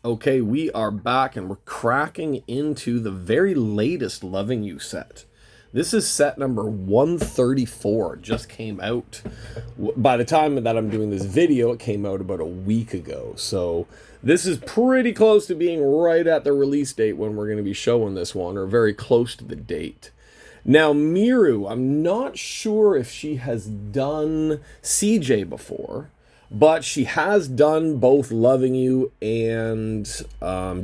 Okay, we are back and we're cracking into the very latest Loving You set. This is set number 134. Just came out. By the time that I'm doing this video, it came out about a week ago. So this is pretty close to being right at the release date when we're going to be showing this one, or very close to the date. Now, MIRU, I'm not sure if she has done CJ before, but she has done both Loving You and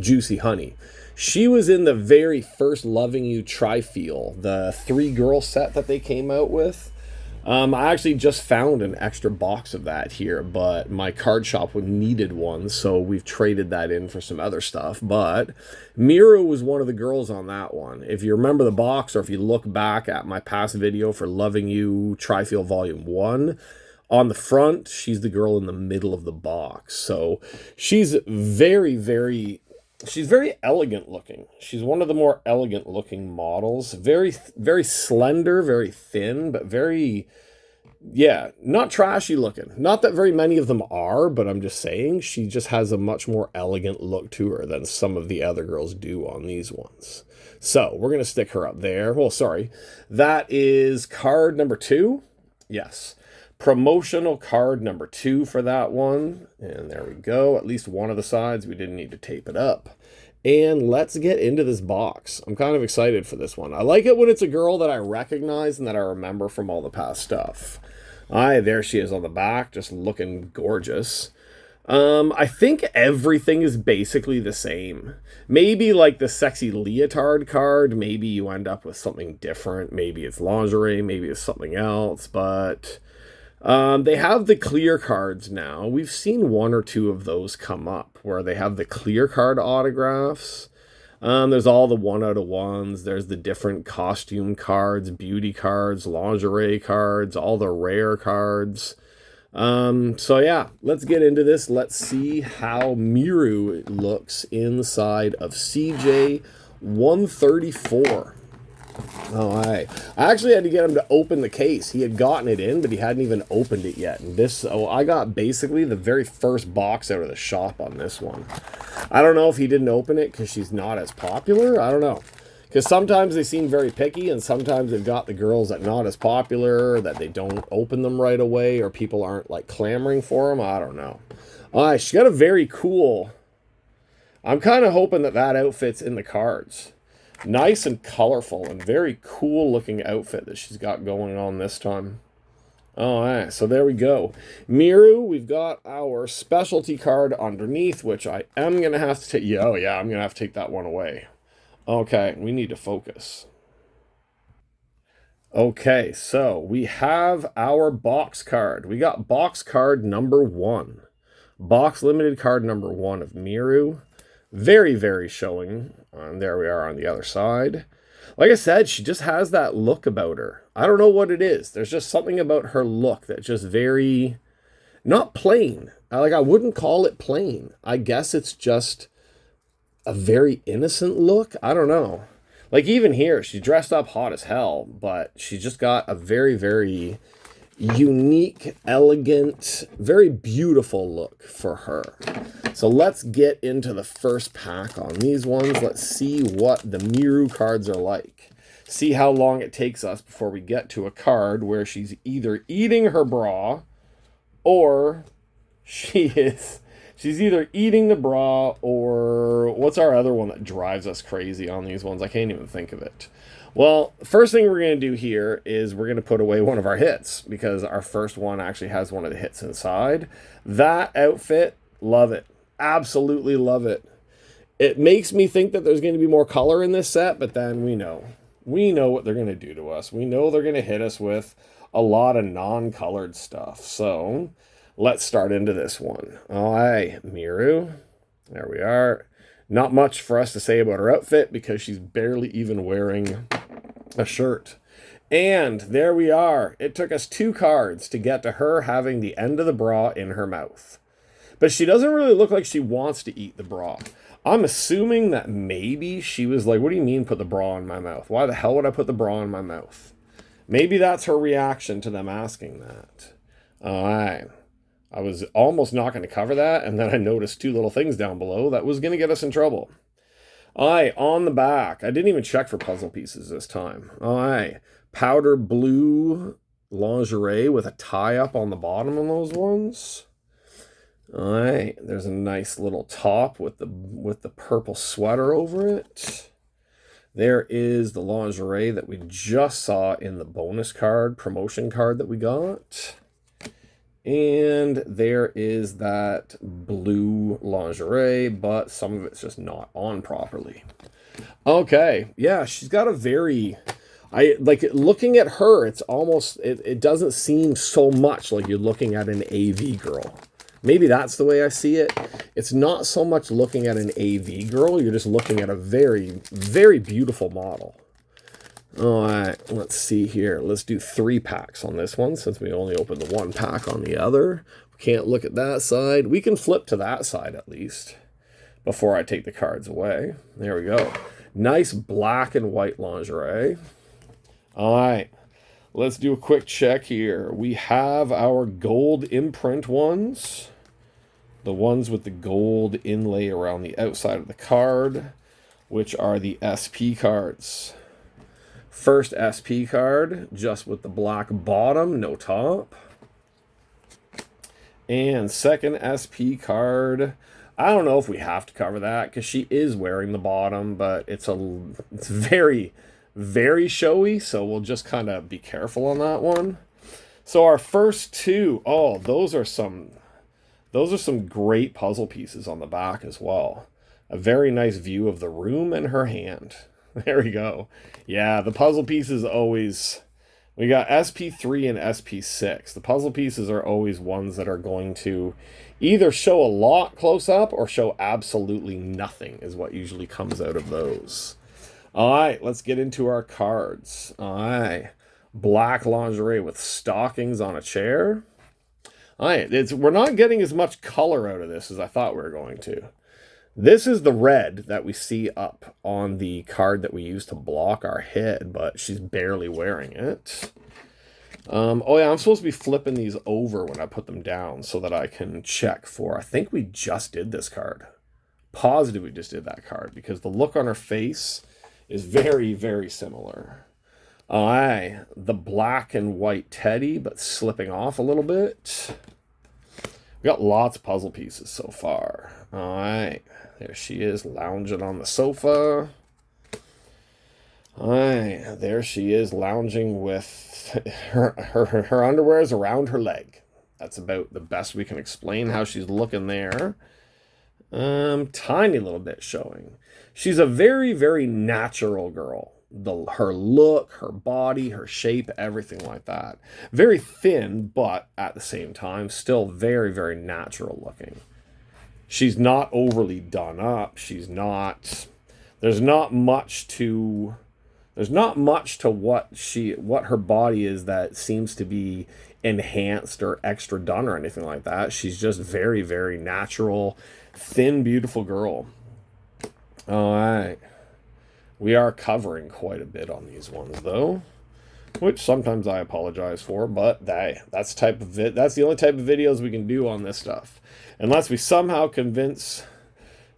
Juicy Honey. She was in the very first Loving You Tri-Feel, the 3-girl set that they came out with. I actually just found an extra box of that here, but my card shop needed one, so we've traded that in for some other stuff. But Mira was one of the girls on that one. If you remember the box, or if you look back at my past video for Loving You Tri-Feel Volume 1, on the front, she's the girl in the middle of the box. So she's she's very elegant looking. She's one of the more elegant looking models. Very slender, very thin, but very, yeah, not trashy looking. Not that very many of them are, but I'm just saying she just has a much more elegant look to her than some of the other girls do on these ones. So we're going to stick her up there. Well, sorry. That is card number 2. Yes. Promotional card number 2 for that one. And there we go. At least one of the sides. We didn't need to tape it up. And let's get into this box. I'm kind of excited for this one. I like it when it's a girl that I recognize and that I remember from all the past stuff. Aye, there she is on the back, just looking gorgeous. I think everything is basically the same. Maybe like the sexy leotard card, maybe you end up with something different. Maybe it's lingerie, maybe it's something else, but they have the clear cards now. We've seen 1 or 2 of those come up where they have the clear card autographs. There's all the 1 out of 1s. There's the different costume cards, beauty cards, lingerie cards, all the rare cards. So yeah, let's get into this. Let's see how MIRU looks inside of CJ 134. Oh, I actually had to get him to open the case. He had gotten it in, but he hadn't even opened it yet. And I got basically the very first box out of the shop on this one. I don't know if he didn't open it because she's not as popular. I don't know. Because sometimes they seem very picky, and sometimes they've got the girls that not as popular, that they don't open them right away, or people aren't like clamoring for them. I don't know. She got a very cool... I'm kind of hoping that outfit's in the cards. Nice and colorful and very cool looking outfit that she's got going on this time. All right, so there we go. MIRU, we've got our specialty card underneath, which I am going to have to take. Yeah, oh yeah, I'm going to have to take that one away. Okay, we need to focus. Okay, so we have our box card. We got box card number 1. Box limited card number 1 of MIRU. Very showing. And there we are on the other side. Like I said, she just has that look about her. I don't know what it is. There's just something about her look that's just very... not plain. I wouldn't call it plain. I guess it's just a very innocent look. I don't know. Like even here, she's dressed up hot as hell, but she's just got a very unique, elegant, very beautiful look for her. So let's get into the first pack on these ones. Let's see what the MIRU cards are like. See how long it takes us before we get to a card where she's either eating her bra or she's either eating the bra, or what's our other one that drives us crazy on these ones? I can't even think of it. Well, first thing we're going to do here is we're going to put away one of our hits, because our first one actually has one of the hits inside. That outfit, love it. Absolutely love it. It makes me think that there's going to be more color in this set, but then we know what they're going to do to us. We know they're going to hit us with a lot of non-colored stuff. So let's start into this one. All right, MIRU. There we are. Not much for us to say about her outfit because she's barely even wearing a shirt. And there we are. It took us 2 cards to get to her having the end of the bra in her mouth. But she doesn't really look like she wants to eat the bra. I'm assuming that maybe she was like, what do you mean put the bra in my mouth? Why the hell would I put the bra in my mouth? Maybe that's her reaction to them asking that. All right. I was almost not going to cover that, and then I noticed two little things down below that was going to get us in trouble. All right, on the back. I didn't even check for puzzle pieces this time. All right, powder blue lingerie with a tie-up on the bottom of those ones. All right, there's a nice little top with the purple sweater over it. There is the lingerie that we just saw in the bonus card, promotion card that we got. And there is that blue lingerie, but some of it's just not on properly. Okay, yeah, she's got a very... I like looking at her, it's almost... It doesn't seem so much like you're looking at an AV girl. Maybe that's the way I see it. It's not so much looking at an AV girl. You're just looking at a very, very beautiful model. All right, let's see here. Let's do 3 packs on this one since we only opened the 1 pack on the other. We can't look at that side. We can flip to that side at least before I take the cards away. There we go. Nice black and white lingerie. All right. Let's do a quick check here. We have our gold imprint ones. The ones with the gold inlay around the outside of the card, which are the SP cards. First SP card, just with the black bottom, no top. And second SP card, I don't know if we have to cover that because she is wearing the bottom, but it's very... very showy, so we'll just kind of be careful on that one. So our first two, oh, those are some great puzzle pieces on the back as well. A very nice view of the room and her hand. There we go. Yeah, the puzzle pieces always... We got SP3 and SP6. The puzzle pieces are always ones that are going to either show a lot close up or show absolutely nothing is what usually comes out of those. All right, let's get into our cards. All right, black lingerie with stockings on a chair. All right, we're not getting as much color out of this as I thought we were going to. This is the red that we see up on the card that we use to block our head, but she's barely wearing it. Oh yeah, I'm supposed to be flipping these over when I put them down so that I can check for, I think we just did this card. Positive we just did that card because the look on her face is very, very similar. All right, the black and white teddy, but slipping off a little bit. We got lots of puzzle pieces so far. All right, there she is lounging on the sofa. All right, there she is lounging with her underwear is around her leg. That's about the best we can explain how she's looking there. Tiny little bit showing. She's a very, very natural girl. Her look, her body, her shape, everything like that. Very thin, but at the same time, still very, very natural looking. She's not overly done up. She's not... There's not much to what her body is that seems to be enhanced or extra done or anything like that. She's just very, very natural, thin, beautiful girl. All right. We are covering quite a bit on these ones, though, which sometimes I apologize for, but that's the only type of videos we can do on this stuff. Unless we somehow convince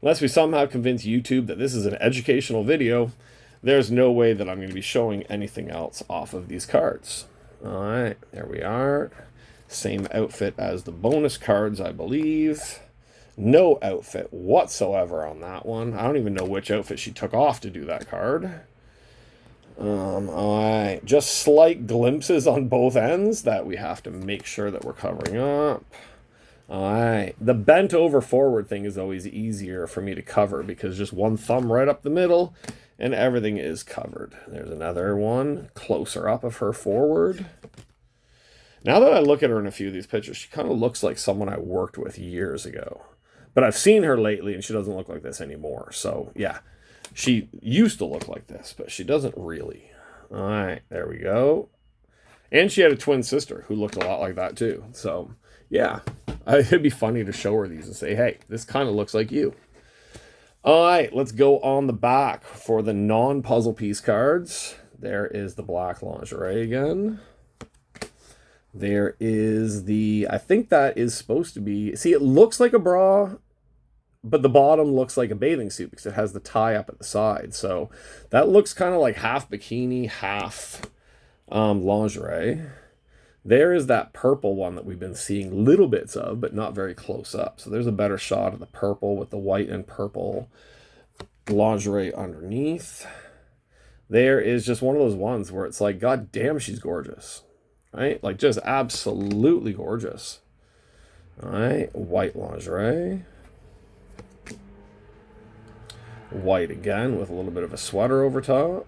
YouTube that this is an educational video, there's no way that I'm going to be showing anything else off of these cards. All right, there we are. Same outfit as the bonus cards, I believe. No outfit whatsoever on that one. I don't even know which outfit she took off to do that card. All right. Just slight glimpses on both ends that we have to make sure that we're covering up. All right. The bent over forward thing is always easier for me to cover because just one thumb right up the middle and everything is covered. There's another one closer up of her forward. Now that I look at her in a few of these pictures, she kind of looks like someone I worked with years ago. But I've seen her lately, and she doesn't look like this anymore. So, yeah, she used to look like this, but she doesn't really. All right, there we go. And she had a twin sister who looked a lot like that, too. So, yeah, it'd be funny to show her these and say, hey, this kind of looks like you. All right, let's go on the back for the non-puzzle piece cards. There is the black lingerie again. There is the, I think that is supposed to be, see, it looks like a bra, but the bottom looks like a bathing suit because it has the tie up at the side. So that looks kind of like half bikini, half lingerie. There is that purple one that we've been seeing little bits of, but not very close up. So there's a better shot of the purple with the white and purple lingerie underneath. There is just one of those ones where it's like, God damn, she's gorgeous. Right? Like, just absolutely gorgeous. All right, white lingerie. White again with a little bit of a sweater over top.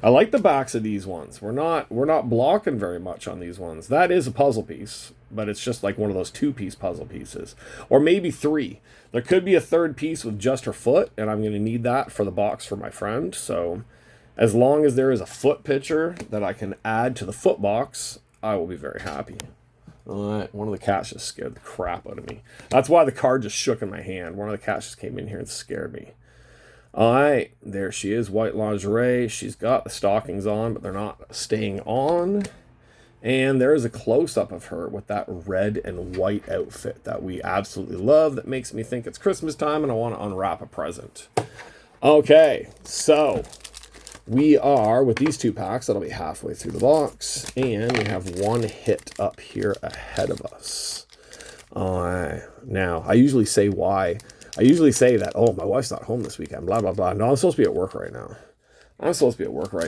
I like the backs of these ones. We're not blocking very much on these ones. That is a puzzle piece, but it's just like one of those 2-piece puzzle pieces. Or maybe 3. There could be a 3rd piece with just her foot, and I'm going to need that for the box for my friend. So as long as there is a foot picture that I can add to the foot box, I will be very happy. All right, one of the cats just scared the crap out of me. That's why the card just shook in my hand. One of the cats just came in here and scared me. All right, there she is, white lingerie. She's got the stockings on, but they're not staying on. And there is a close-up of her with that red and white outfit that we absolutely love. That makes me think it's Christmas time and I want to unwrap a present. Okay, so we are, with these 2 packs, that'll be halfway through the box. And we have one hit up here ahead of us. Now, I usually say why. I usually say that, oh, my wife's not home this weekend, blah, blah, blah. No, I'm supposed to be at work right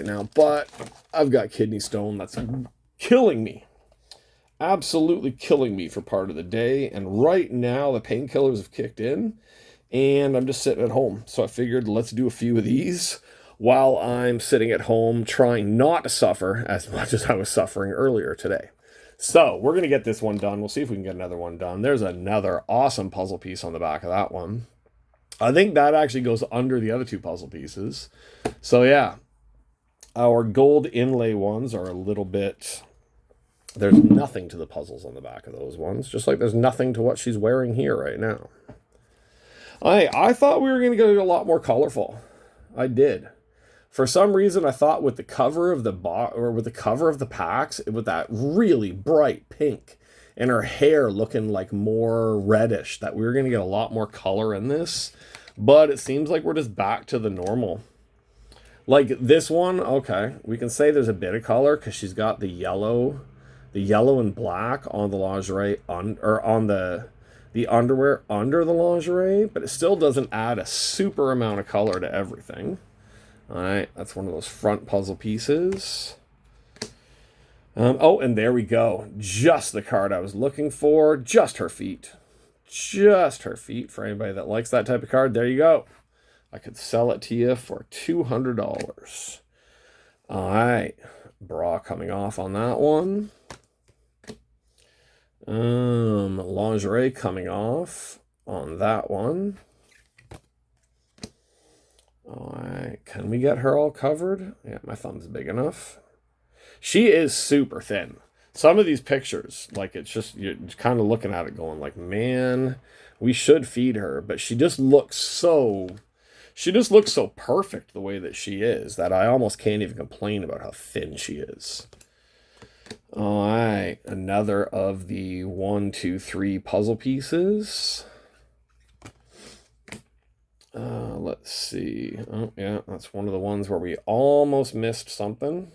now. But I've got kidney stone that's killing me. Absolutely killing me for part of the day. And right now, the painkillers have kicked in. And I'm just sitting at home. So I figured, let's do a few of these while I'm sitting at home trying not to suffer as much as I was suffering earlier today. So we're going to get this one done. We'll see if we can get another one done. There's another awesome puzzle piece on the back of that one. I think that actually goes under the other 2 puzzle pieces. So yeah, our gold inlay ones are a little bit, there's nothing to the puzzles on the back of those ones, just like there's nothing to what she's wearing here right now. I thought we were going to go a lot more colorful. I did. For some reason, I thought with the cover of the packs, with that really bright pink and her hair looking like more reddish, that we were going to get a lot more color in this. But it seems like we're just back to the normal. Like this one, okay, we can say there's a bit of color because she's got the yellow and black on the lingerie or on the underwear under the lingerie, but it still doesn't add a super amount of color to everything. All right, that's one of those front puzzle pieces. Oh, and there we go. Just the card I was looking for. Just her feet. Just her feet. For anybody that likes that type of card, there you go. I could sell it to you for $200. All right, bra coming off on that one. Lingerie coming off on that one. All right, can we get her all covered? Yeah, my thumb's big enough. She is super thin. Some of these pictures, like it's just, you're kind of looking at it going like, man, we should feed her. But she just looks so perfect the way that she is that I almost can't even complain about how thin she is. All right, another of the 1, 2, 3 puzzle pieces. Let's see. Oh, yeah, that's one of the ones where we almost missed something.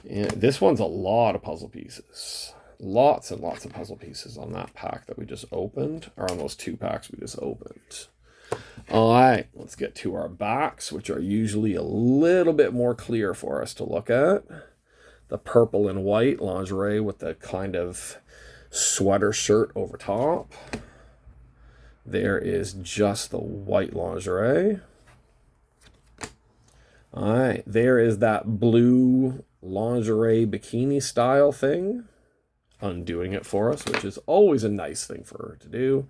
And this one's a lot of puzzle pieces. Lots and lots of puzzle pieces on that pack that we just opened, or on those 2 packs we just opened. All right, let's get to our backs, which are usually a little bit more clear for us to look at. The purple and white lingerie with the kind of sweater shirt over top. There is just the white lingerie. All right, there is that blue lingerie bikini style thing, undoing it for us, which is always a nice thing for her to do.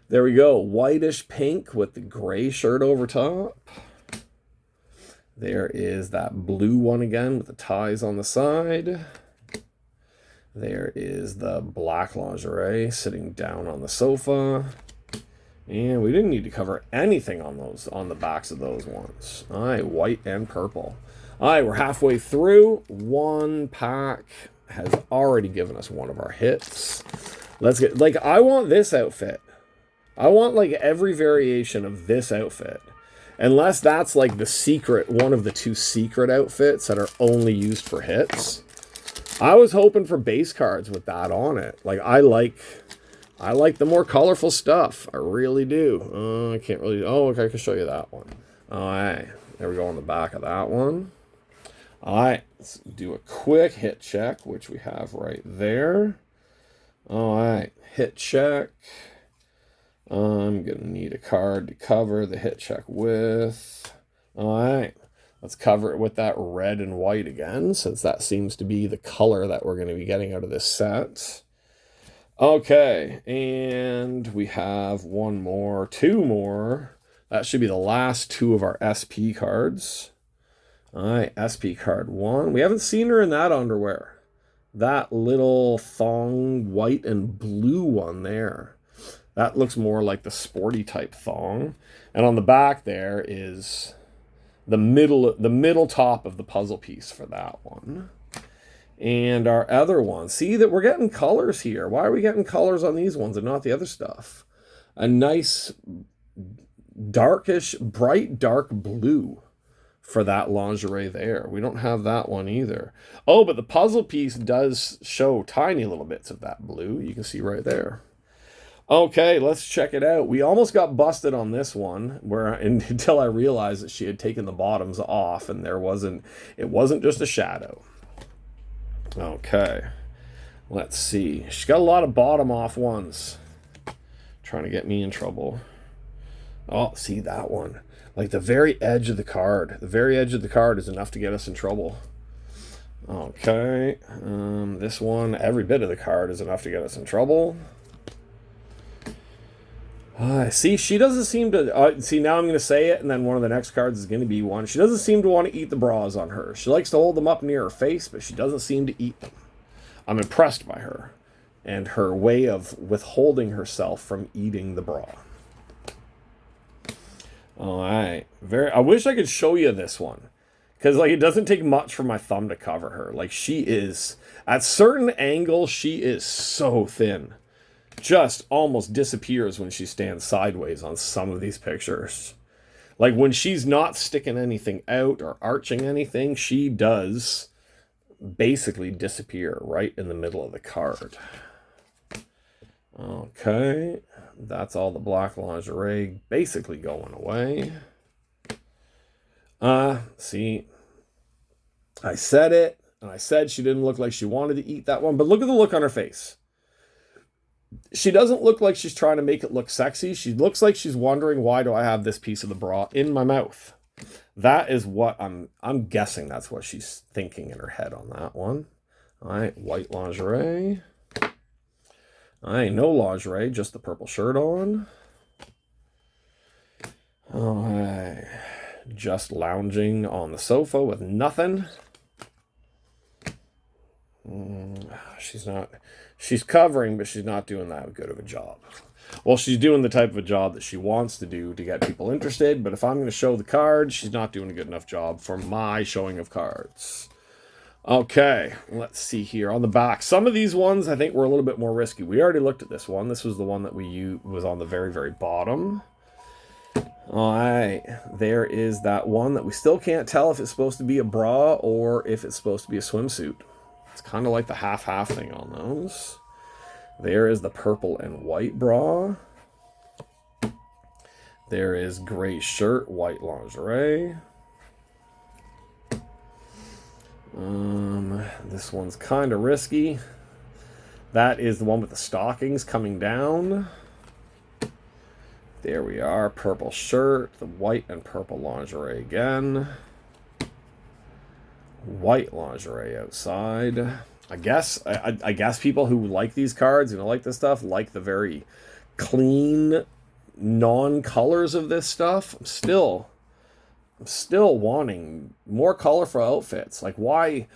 There we go, whitish pink with the gray shirt over top. There is that blue one again with the ties on the side. There is the black lingerie sitting down on the sofa. And we didn't need to cover anything on the backs of those ones. All right, white and purple. All right, we're halfway through. One pack has already given us one of our hits. Let's get, like, I want this outfit. I want, like, every variation of this outfit. Unless that's, like, the secret, one of the 2 secret outfits that are only used for hits. I was hoping for base cards with that on it. Like, I like the more colorful stuff. I really do. I can't really... Oh, okay, I can show you that one. All right. There we go on the back of that one. All right. Let's do a quick hit check, which we have right there. All right. Hit check. I'm going to need a card to cover the hit check with. All right. Let's cover it with that red and white again, since that seems to be the color that we're going to be getting out of this set. Okay, and we have 1 more, 2 more. That should be the last 2 of our SP cards. All right, SP card 1. We haven't seen her in that underwear. That little thong white and blue one there. That looks more like the sporty type thong. And on the back there is the middle top of the puzzle piece for that one. And our other one, see that we're getting colors here. Why are we getting colors on these ones and not the other stuff? A nice darkish, bright dark blue for that lingerie there. We don't have that one either. Oh, but the puzzle piece does show tiny little bits of that blue. You can see right there. Okay, let's check it out. We almost got busted on this one until I realized that she had taken the bottoms off and it wasn't just a shadow. Okay, let's see. She's got a lot of bottom off ones. Trying to get me in trouble. Oh, see that one. Like the very edge of the card. The very edge of the card is enough to get us in trouble. Okay, this one, every bit of the card is enough to get us in trouble. See, she doesn't seem to... see, now I'm going to say it, and then one of the next cards is going to be one. She doesn't seem to want to eat the bras on her. She likes to hold them up near her face, but she doesn't seem to eat them. I'm impressed by her and her way of withholding herself from eating the bra. All right. I wish I could show you this one. Because, like, it doesn't take much for my thumb to cover her. Like, she is... At certain angles, she is so thin. Just almost disappears when she stands sideways on some of these pictures. Like when she's not sticking anything out or arching anything, she does basically disappear right in the middle of the card. Okay, that's all the black lingerie basically going away. See, I said it, and I said she didn't look like she wanted to eat that one, but look at the look on her face. She doesn't look like she's trying to make it look sexy. She looks like she's wondering, why do I have this piece of the bra in my mouth? That is what I'm guessing that's what she's thinking in her head on that one. All right, white lingerie. All right, no lingerie, just the purple shirt on. All right, just lounging on the sofa with nothing. She's covering, but she's not doing that good of a job. Well, she's doing the type of a job that she wants to do to get people interested, but if I'm going to show the cards, she's not doing a good enough job for my showing of cards. Okay, let's see here. On the back, some of these ones I think were a little bit more risky. We already looked at this one. This was the one that was on the very, very bottom. All right, there is that one that we still can't tell if it's supposed to be a bra or if it's supposed to be a swimsuit. It's kind of like the half-half thing on those. There is the purple and white bra. There is gray shirt, white lingerie. This one's kind of risky. That is the one with the stockings coming down. There we are, purple shirt, the white and purple lingerie again. White lingerie outside. I guess people who like these cards, like this stuff, like the very clean non-colors of this stuff. I'm still wanting more colorful outfits. Like why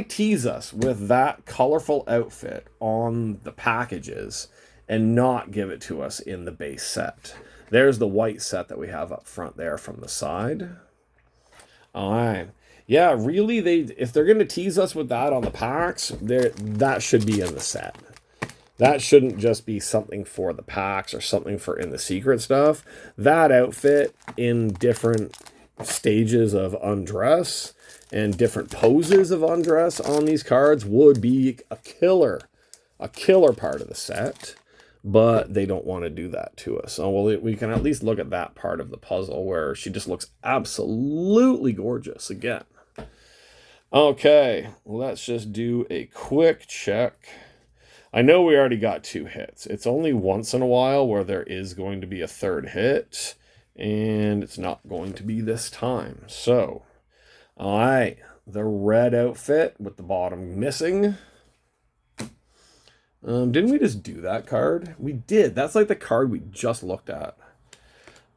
tease us with that colorful outfit on the packages and not give it to us in the base set? There's the white set that we have up front there from the side. All right. Yeah, really, if they're going to tease us with that on the packs, that should be in the set. That shouldn't just be something for the packs or something for in the secret stuff. That outfit in different stages of undress and different poses of undress on these cards would be a killer part of the set. But they don't want to do that to us. So we can at least look at that part of the puzzle where she just looks absolutely gorgeous again. Okay, let's just do a quick check. I know we already got 2 hits. It's only once in a while where there is going to be a 3rd hit, and it's not going to be this time. So, all right, the red outfit with the bottom missing. Didn't we just do that card? We did. That's like the card we just looked at.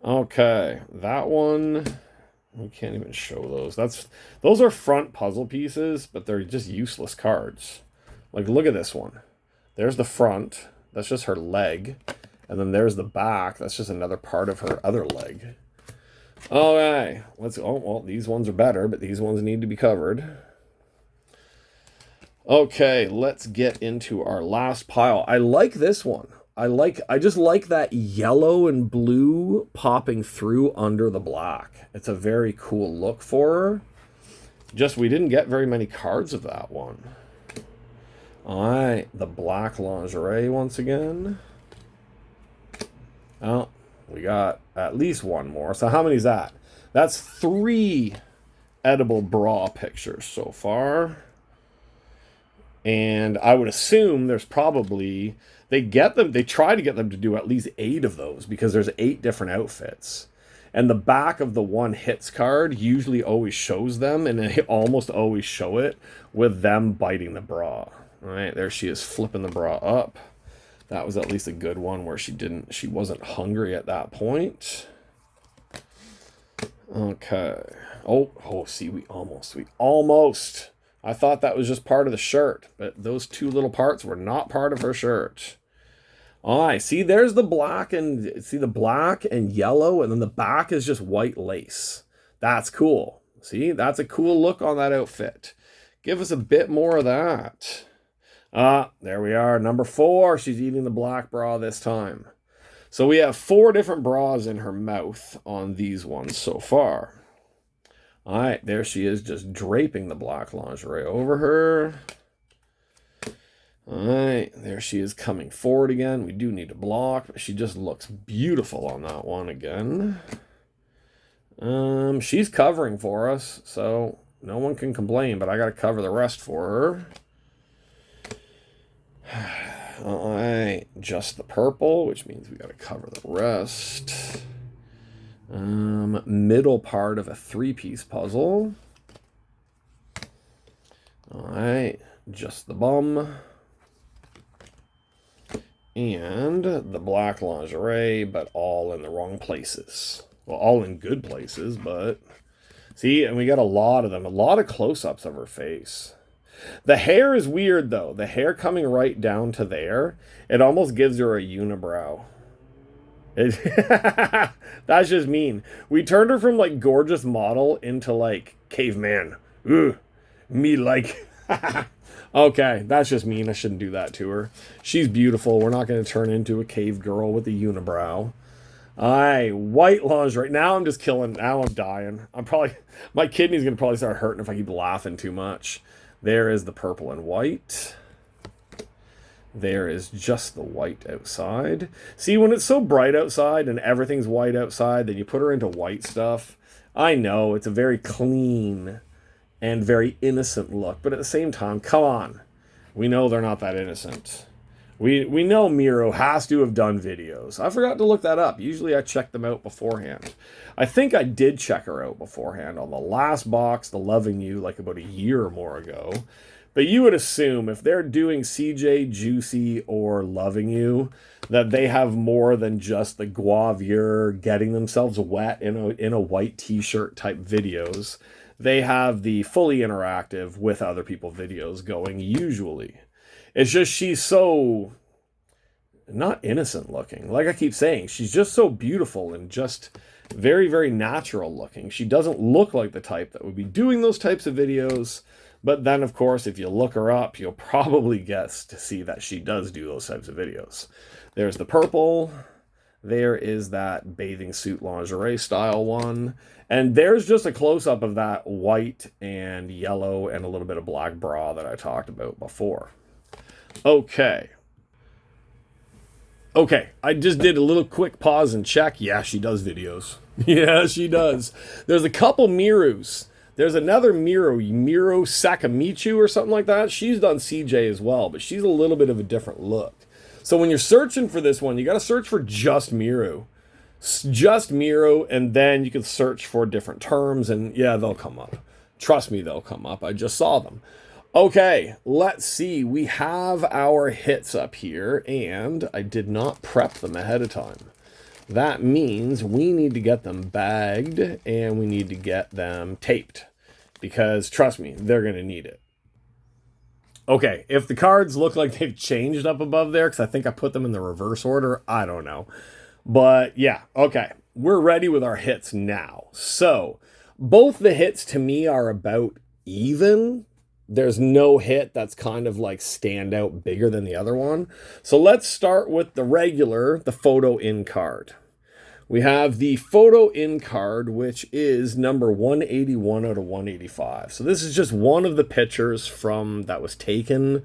Okay, that one, we can't even show those. Those are front puzzle pieces, but they're just useless cards. Like, look at this one. There's the front. That's just her leg. And then there's the back. That's just another part of her other leg. Okay, well, these ones are better, but these ones need to be covered. Okay, let's get into our last pile. I like this one. I just like that yellow and blue popping through under the black. It's a very cool look for her. Just, we didn't get very many cards of that one. All right, the black lingerie once again. Oh, we got at least one more. So how many is that? That's 3 edible bra pictures so far. And I would assume there's probably, they try to get them to do at least 8 of those because there's 8 different outfits. And the back of the one hits card usually always shows them, and they almost always show it with them biting the bra. All right, there she is flipping the bra up. That was at least a good one where she wasn't hungry at that point. Okay. Oh, see, we almost. I thought that was just part of the shirt, but those 2 little parts were not part of her shirt. All right, see, there's the black and yellow, and then the back is just white lace. That's cool. See, that's a cool look on that outfit. Give us a bit more of that. There we are, number 4. She's eating the black bra this time. So we have 4 different bras in her mouth on these ones so far. All right, there she is, just draping the black lingerie over her. All right, there she is coming forward again. We do need to block, but she just looks beautiful on that one again. She's covering for us, so no one can complain, but I got to cover the rest for her. All right, just the purple, which means we got to cover the rest. Middle part of a 3-piece puzzle. All right, just the bum. And the black lingerie, but all in the wrong places. Well, all in good places, but... See, and we got a lot of them. A lot of close-ups of her face. The hair is weird, though. The hair coming right down to there, it almost gives her a unibrow. That's just mean. We turned her from, like, gorgeous model into, like, caveman. Ooh, me like... Okay, that's just mean. I shouldn't do that to her. She's beautiful. We're not going to turn into a cave girl with a unibrow. Aye, white lingerie. Now I'm just killing. Now I'm dying. My kidney's going to probably start hurting if I keep laughing too much. There is the purple and white. There is just the white outside. See, when it's so bright outside and everything's white outside, then you put her into white stuff. I know, it's a very clean and very innocent look, but at the same time, come on. We know they're not that innocent. We know MIRU has to have done videos. I forgot to look that up. Usually I check them out beforehand. I think I did check her out beforehand on the last box, the Loving You, like about a year or more ago. But you would assume if they're doing CJ, Juicy, or Loving You, that they have more than just the Guavier getting themselves wet in a white t-shirt type videos. They have the fully interactive with other people videos going usually. It's just she's so not innocent looking. Like I keep saying, she's just so beautiful and just very, very natural looking. She doesn't look like the type that would be doing those types of videos. But then, of course, if you look her up, you'll probably guess to see that she does do those types of videos. There's the purple. There is that bathing suit lingerie style one. And there's just a close-up of that white and yellow and a little bit of black bra that I talked about before. Okay. Okay, I just did a little quick pause and check. Yeah, she does videos. Yeah, she does. There's a couple MIRUs. There's another MIRU Sakamichu or something like that. She's done CJ as well, but she's a little bit of a different look. So when you're searching for this one, you got to search for just MIRU. Just MIRU, and then you can search for different terms, and yeah, they'll come up. Trust me, they'll come up. I just saw them. Okay, let's see. We have our hits up here, and I did not prep them ahead of time. That means we need to get them bagged, and we need to get them taped, because trust me, they're going to need it. Okay, if the cards look like they've changed up above there, because I think I put them in the reverse order, I don't know. But yeah, okay, we're ready with our hits now. So both the hits to me are about even. There's no hit that's kind of like stand out bigger than the other one. So let's start with the regular, the photo in card. We have the photo in card, which is number 181 out of 185. So this is just one of the pictures from that was taken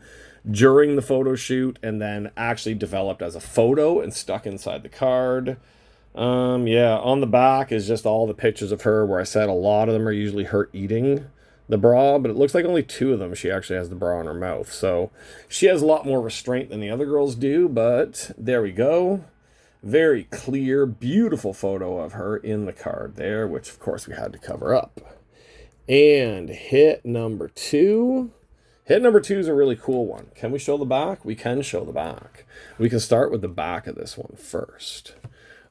during the photo shoot and then actually developed as a photo and stuck inside the card. Yeah, on the back is just all the pictures of her where I said a lot of them are usually her eating the bra, but it looks like only 2 of them she actually has the bra in her mouth. So she has a lot more restraint than the other girls do, but there we go. Very clear, beautiful photo of her in the card there, which of course we had to cover up. And hit number 2. Hit number 2 is a really cool one. Can we show the back? We can show the back. We can start with the back of this one first.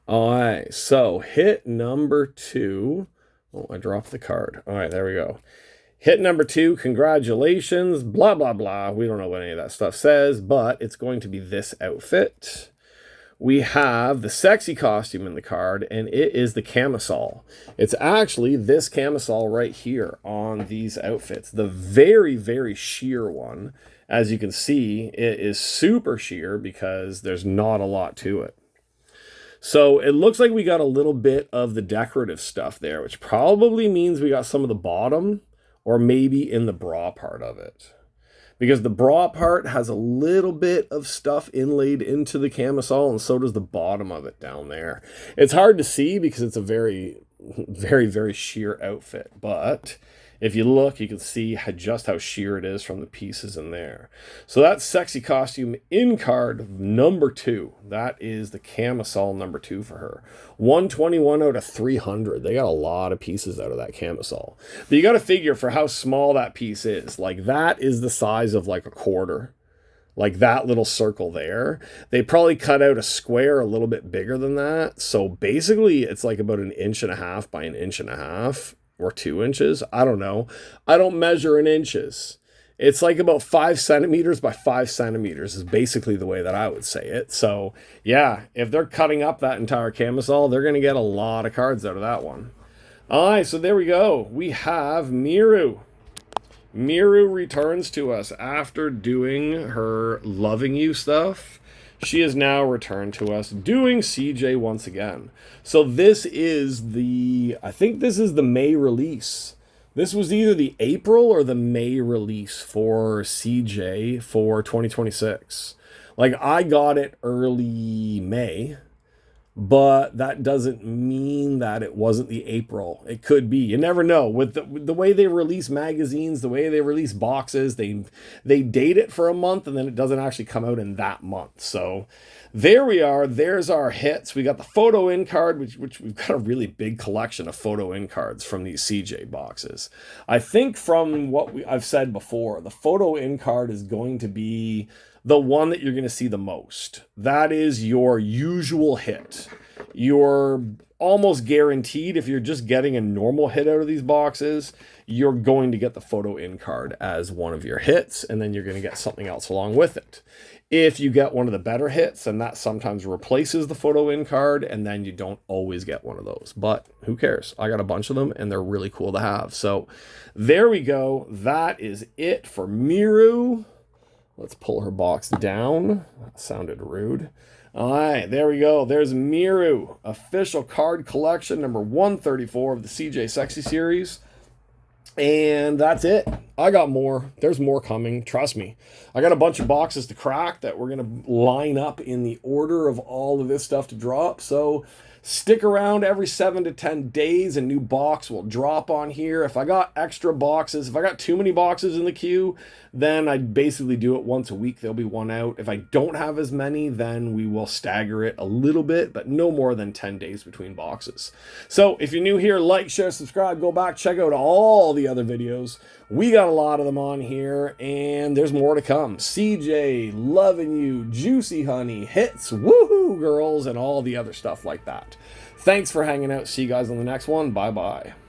All right, so hit number 2. Oh, I dropped the card. All right, there we go. Hit number 2, congratulations, blah, blah, blah. We don't know what any of that stuff says, but it's going to be this outfit. We have the sexy costume in the card, and it is the camisole. It's actually this camisole right here on these outfits. The very, very sheer one. As you can see, it is super sheer because there's not a lot to it. So it looks like we got a little bit of the decorative stuff there, which probably means we got some of the bottom or maybe in the bra part of it. Because the bra part has a little bit of stuff inlaid into the camisole, and so does the bottom of it down there. It's hard to see because it's a very, very, very sheer outfit. But if you look, you can see just how sheer it is from the pieces in there. So that's sexy costume in card number 2. That is the camisole number 2 for her. 121 out of 300. They got a lot of pieces out of that camisole. But you got to figure for how small that piece is. Like that is the size of like a quarter. Like that little circle there. They probably cut out a square a little bit bigger than that. So basically it's like about 1.5 inches by 1.5 inches. Or 2 inches. I don't know. I don't measure in inches. It's like about 5 centimeters by 5 centimeters is basically the way that I would say it. So yeah, if they're cutting up that entire camisole, they're going to get a lot of cards out of that one. All right, so there we go. We have MIRU. MIRU returns to us after doing her loving you stuff. She is now returned to us doing CJ once again. So this is I think this is the May release. This was either the April or the May release for CJ for 2026. Like I got it early May, but that doesn't mean that it wasn't the April. It could be. You never know. With the way they release magazines, the way they release boxes, they date it for a month and then it doesn't actually come out in that month. So there we are. There's our hits. We got the photo in card, which we've got a really big collection of photo in cards from these CJ boxes. I think from what I've said before, the photo in card is going to be the one that you're going to see the most. That is your usual hit. You're almost guaranteed, if you're just getting a normal hit out of these boxes, you're going to get the photo in card as one of your hits, and then you're going to get something else along with it. If you get one of the better hits, and that sometimes replaces the photo in card, and then you don't always get one of those. But who cares? I got a bunch of them, and they're really cool to have. So there we go. That is it for MIRU. Let's pull her box down. That sounded rude. All right, there we go. There's MIRU, official card collection number 134 of the CJ Sexy series. And that's it. I got more. There's more coming. Trust me. I got a bunch of boxes to crack that we're going to line up in the order of all of this stuff to drop. So stick around. Every 7 to 10 days, a new box will drop on here. If I got extra boxes, if I got too many boxes in the queue, then I basically do it once a week. There'll be one out. If I don't have as many, then we will stagger it a little bit, but no more than 10 days between boxes. So if you're new here, like, share, subscribe, go back, check out all the other videos. We got a lot of them on here, and there's more to come. CJ, loving you, Juicy Honey, hits, woohoo girls, and all the other stuff like that. Thanks for hanging out. See you guys on the next one. Bye-bye.